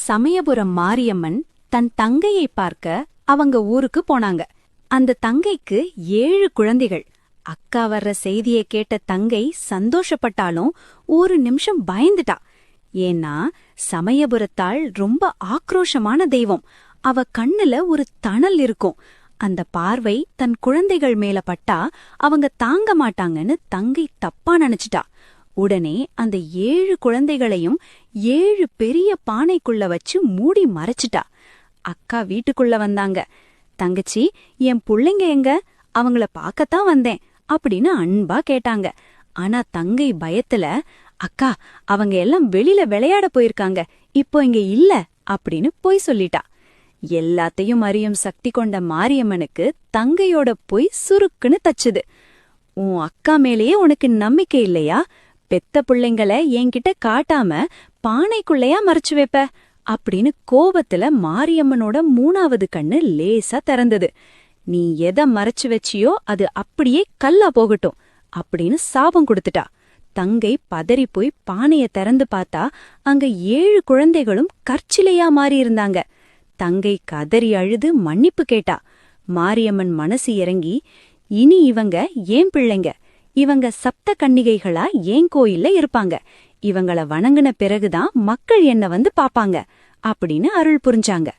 சமயபுரம் மாரியம்மன் தன் தங்கையை பார்க்க அவங்க ஊருக்கு போனாங்க. அந்த தங்கைக்கு 7 குழந்தைகள். அக்கா வர்ற செய்தியை கேட்ட தங்கை சந்தோஷப்பட்டாலும் ஒரு நிமிஷம் பயந்துட்டா. ஏன்னா சமயபுரத்தாள் ரொம்ப ஆக்ரோஷமான தெய்வம். அவ கண்ணுல ஒரு தணல் இருக்கும். அந்த பார்வை தன் குழந்தைகள் மேல பட்டா அவங்க தாங்க மாட்டாங்கன்னு தங்கை தப்பா நினைச்சிட்டா. உடனே அந்த 7 குழந்தைகளையும் 7 பெரிய பானைக்குள்ள வச்சு மூடி மறைச்சிட்டா. அக்கா வீட்டுக்குள்ள வந்தாங்க. தங்கச்சி, என் புள்ளைங்க எங்க? அவங்கள பார்க்கத்தான் வந்தேன் அப்படின்னு அன்பா கேட்டாங்க. ஆனா தங்கை பயத்துல, அக்கா, அவங்க எல்லாம் வெளியில விளையாட போயிருக்காங்க, இப்போ இங்க இல்ல அப்படின்னு பொய் சொல்லிட்டா. எல்லாத்தையும் அறியும் சக்தி கொண்ட மாரியம்மனுக்கு தங்கையோட பொய் சுருக்குன்னு தச்சுது. உன் அக்கா மேலேயே உனக்கு நம்பிக்கை இல்லையா? பெத்த பிள்ளைங்கள என்கிட்ட காட்டாம பானைக்குள்ளையா மறைச்சு வைப்ப அப்படின்னு கோபத்துல மாரியம்மனோட 3வது கண்ணு லேசா திறந்தது. நீ எதை மறைச்சு வச்சியோ அது அப்படியே கல்லா போகட்டும் அப்படின்னு சாபம் கொடுத்துட்டா. தங்கை பதறி போய் பானைய திறந்து பார்த்தா அங்க 7 குழந்தைகளும் கற்சிலையா மாறி இருந்தாங்க. தங்கை கதறி அழுது மன்னிப்பு கேட்டா. மாரியம்மன் மனசு இறங்கி, இனி இவங்க ஏன் பிள்ளைங்க, இவங்க சப்த கன்னிகைகளா ஏன் கோயில்ல இருப்பாங்க, இவங்கள வணங்குன பிறகுதான் மக்கள் என்ன வந்து பாப்பாங்க அப்படின்னு அருள் புரிஞ்சாங்க.